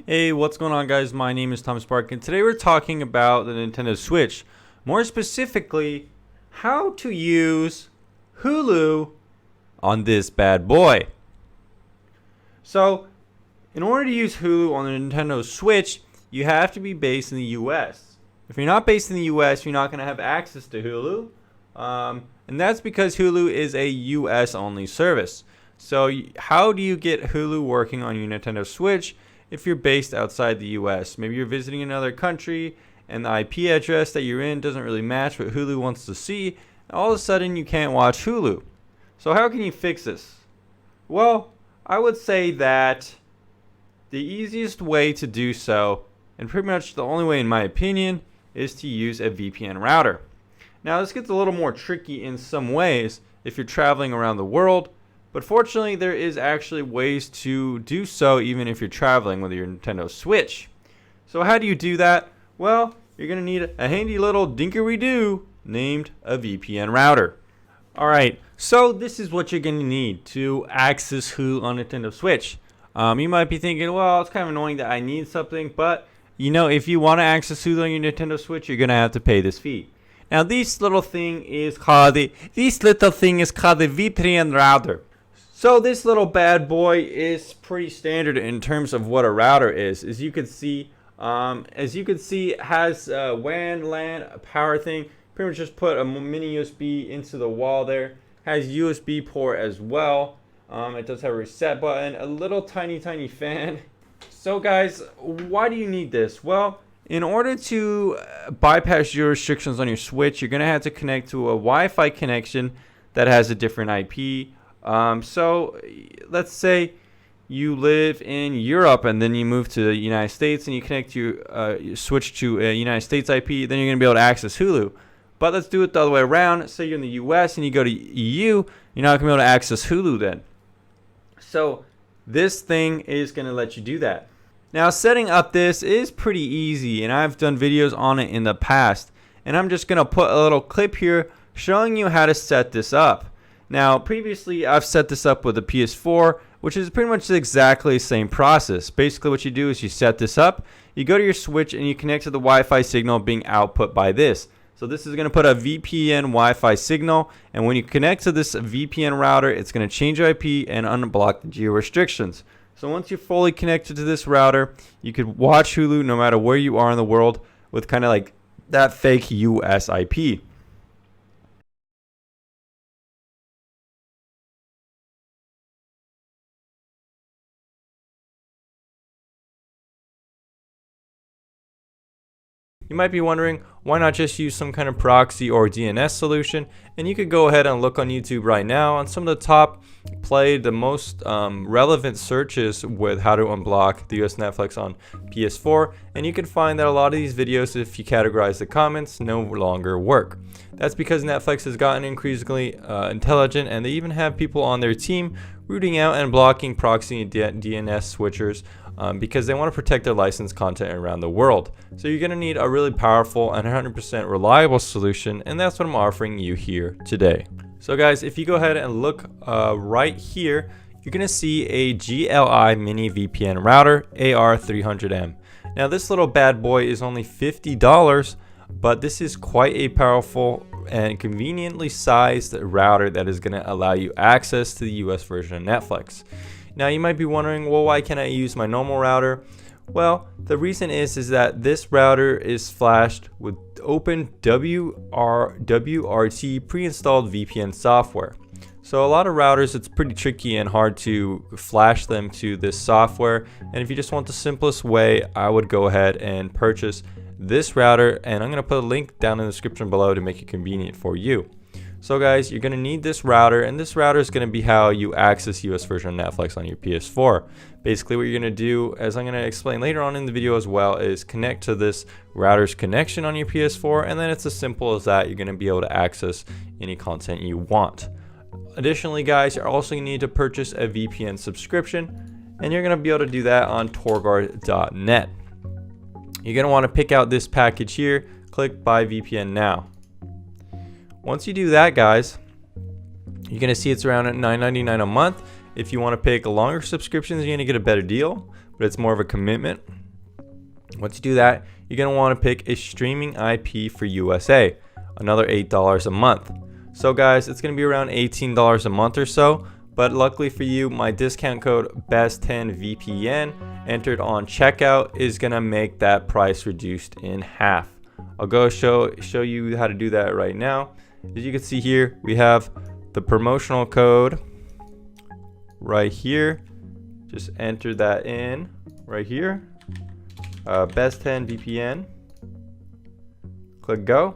Hey, what's going on, guys? My name is Thomas Park, and today we're talking about the Nintendo Switch. More specifically, how to use Hulu on this bad boy. So, in order to use Hulu on the Nintendo Switch, you have to be based in the US. If you're not based in the US, you're not going to have access to Hulu. And that's because Hulu is a US only service. So, how do you get Hulu working on your Nintendo Switch if you're based outside the US? Maybe you're visiting another country and the IP address that you're in doesn't really match what Hulu wants to see. And all of a sudden, you can't watch Hulu. So, how can you fix this? Well, I would say that the easiest way to do so, and pretty much the only way in my opinion, is to use a VPN router. Now, this gets a little more tricky in some ways if you're traveling around the world, but fortunately there is actually ways to do so even if you're traveling with your Nintendo Switch. So how do you do that? Well, you're going to need a handy little dinkery-doo named a VPN router. Alright, so this is what you're going to need to access Hulu on Nintendo Switch. You might be thinking, well, it's kind of annoying that I need something, but if you want to access Hulu on your Nintendo Switch, you're going to have to pay this fee. Now, this little thing is called the VPN router. So this little bad boy is pretty standard in terms of what a router is. As you can see, it has a WAN, LAN, a power thing. Pretty much just put a mini USB into the wall there. Has USB port as well. It does have a reset button, a little tiny fan. So guys, why do you need this? Well, in order to bypass your restrictions on your Switch, you're going to have to connect to a Wi-Fi connection that has a different IP. So let's say you live in Europe and then you move to the United States and you connect you switch to a United States IP, then you're going to be able to access Hulu. But let's do it the other way around. Say you're in the US and you go to EU, you're not going to be able to access Hulu then. So this thing is going to let you do that. Now, setting up this is pretty easy, and I've done videos on it in the past. And I'm just going to put a little clip here showing you how to set this up. Now, previously, I've set this up with a PS4, which is pretty much exactly the same process. Basically, what you do is you set this up, you go to your Switch, and you connect to the Wi-Fi signal being output by this. So this is going to put a VPN Wi-Fi signal, and when you connect to this VPN router, it's going to change your IP and unblock the geo restrictions. So once you're fully connected to this router, you could watch Hulu no matter where you are in the world with kind of like that fake US IP. You might be wondering, why not just use some kind of proxy or DNS solution? And you could go ahead and look on YouTube right now on some of the top played, the most relevant searches with how to unblock the US Netflix on PS4. And you can find that a lot of these videos, if you categorize the comments, no longer work. That's because Netflix has gotten increasingly intelligent, and they even have people on their team rooting out and blocking proxy and DNS switchers because they want to protect their licensed content around the world. So you're going to need a really powerful and 100% reliable solution, and that's what I'm offering you here today. So guys, if you go ahead and look right here, you're going to see a GLI mini VPN router AR300M. Now this little bad boy is only $50, but this is quite a powerful and conveniently sized router that is going to allow you access to the US version of Netflix. Now you might be wondering, well, why can't I use my normal router? Well, the reason is that this router is flashed with open WRT pre-installed VPN software. So a lot of routers, it's pretty tricky and hard to flash them to this software. And if you just want the simplest way, I would go ahead and purchase this router, and I'm going to put a link down in the description below to make it convenient for you. So guys, you're going to need this router, and this router is going to be how you access US version of Netflix on your PS4. Basically what you're going to do, as I'm going to explain later on in the video as well, is connect to this router's connection on your PS4, and then it's as simple as that. You're going to be able to access any content you want. Additionally guys, you're also going to need to purchase a VPN subscription, and you're going to be able to do that on torguard.net. You're going to want to pick out this package here, click buy VPN now. Once you do that guys, you're going to see it's around at $9.99 a month. If you want to pick longer subscriptions, you're going to get a better deal. but it's more of a commitment. Once you do that, you're going to want to pick a streaming IP for USA, another $8 a month. So guys, it's going to be around $18 a month or so, but luckily for you, my discount code BEST10VPN entered on checkout is going to make that price reduced in half. I'll go show you how to do that right now. As you can see here, we have the promotional code right here. Just enter that in right here. BEST10VPN. Click go.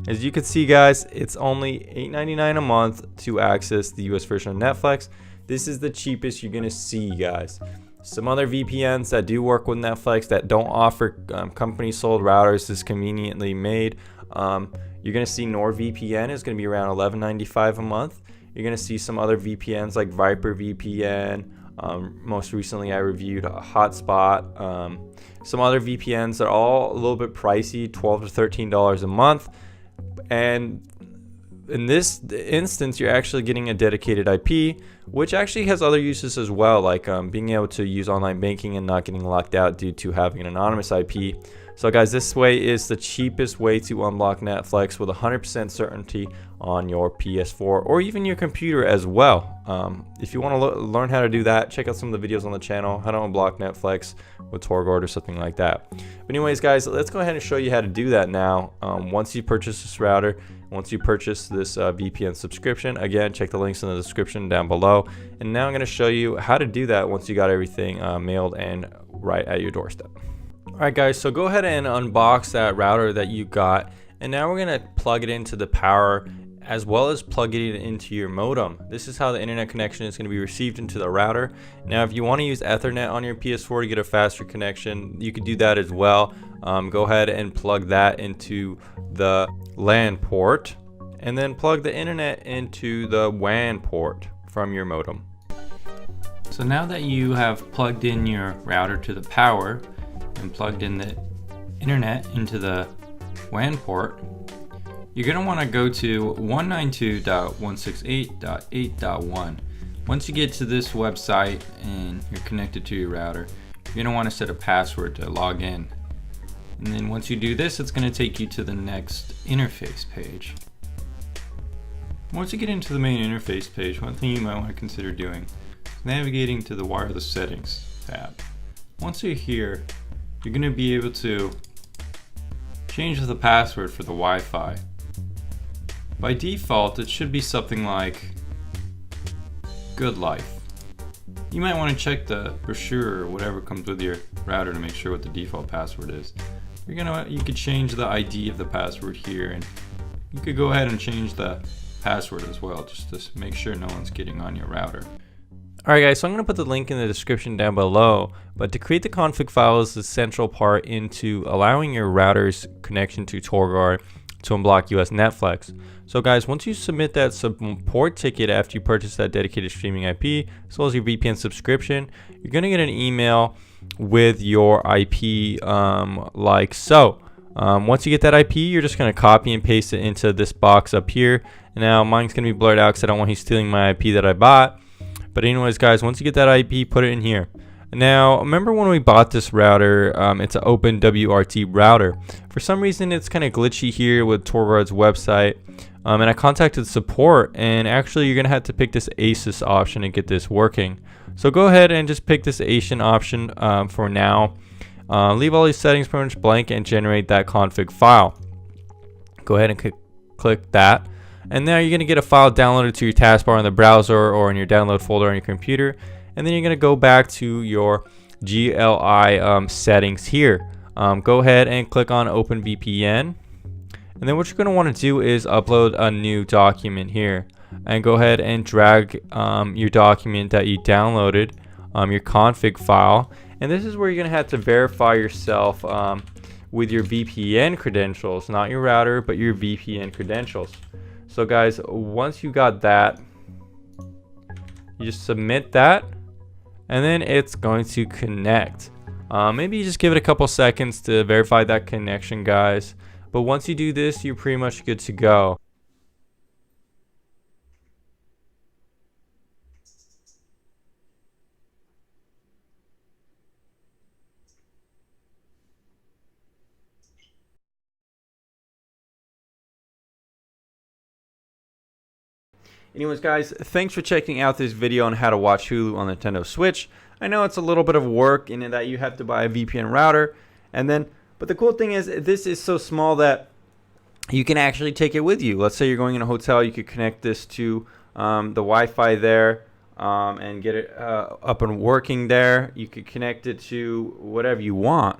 As you can see, guys, it's only $8.99 a month to access the US version of Netflix. This is the cheapest you're gonna see, guys. Some other VPNs that do work with Netflix that don't offer company sold routers is conveniently made. You're gonna see NordVPN is gonna be around $11.95 a month. You're gonna see some other VPNs like Viper VPN. Most recently I reviewed a Hotspot. Some other VPNs that are all a little bit pricey, $12 to $13 a month. And in this instance, you're actually getting a dedicated IP, which actually has other uses as well, like being able to use online banking and not getting locked out due to having an anonymous IP. So guys, this way is the cheapest way to unblock Netflix with 100% certainty on your PS4 or even your computer as well. If you want to learn how to do that, check out some of the videos on the channel, how to unblock Netflix with Torguard or something like that. But anyways, guys, let's go ahead and show you how to do that now. Once you purchase this router, once you purchase this VPN subscription, again, check the links in the description down below. And now I'm going to show you how to do that once you got everything mailed and right at your doorstep. Alright guys, so go ahead and unbox that router that you got, and now we're going to plug it into the power as well as plug it into your modem. This is how the internet connection is going to be received into the router. Now if you want to use Ethernet on your PS4 to get a faster connection, you could do that as well. Go ahead and plug that into the LAN port and then plug the internet into the WAN port from your modem. So now that you have plugged in your router to the power and plugged in the internet into the WAN port, you're going to want to go to 192.168.8.1. Once you get to this website and you're connected to your router, you're going to want to set a password to log in. And then once you do this, it's going to take you to the next interface page. Once you get into the main interface page, one thing you might want to consider doing is navigating to the wireless settings tab. Once you're here, you're going to be able to change the password for the Wi-Fi. By default, it should be something like Good Life. You might want to check the brochure or whatever comes with your router to make sure what the default password is. You could change the ID of the password here, and you could go ahead and change the password as well, just to make sure no one's getting on your router. Alright guys, so I'm going to put the link in the description down below, but to create the config file is the central part into allowing your router's connection to Torguard to unblock US Netflix. So guys, once you submit that support ticket after you purchase that dedicated streaming IP, as well as your VPN subscription, you're going to get an email with your IP like so. Once you get that IP, you're just going to copy and paste it into this box up here. Now mine's going to be blurred out because I don't want you stealing my IP that I bought. But anyways guys, once you get that IP, put it in here. Now remember when we bought this router, it's an open WRT router. For some reason it's kind of glitchy here with Torguard's website, and I contacted support, and actually you're gonna have to pick this ASUS option to get this working. So go ahead and just pick this ASIAN option for now. Leave all these settings pretty much blank and generate that config file. Go ahead and click that. And now you're going to get a file downloaded to your taskbar in the browser or in your download folder on your computer. And then you're going to go back to your GLI settings here. Go ahead and click on Open VPN. And then what you're going to want to do is upload a new document here. And go ahead and drag your document that you downloaded, your config file. And this is where you're going to have to verify yourself with your VPN credentials, not your router, but your VPN credentials. So guys, once you got that, you just submit that, and then it's going to connect. Maybe you just give it a couple seconds to verify that connection, guys. But once you do this, you're pretty much good to go. Anyways, guys, thanks for checking out this video on how to watch Hulu on Nintendo Switch. I know it's a little bit of work in that you have to buy a VPN router, but the cool thing is this is so small that you can actually take it with you. Let's say you're going in a hotel, you could connect this to the Wi-Fi there and get it up and working there. You could connect it to whatever you want.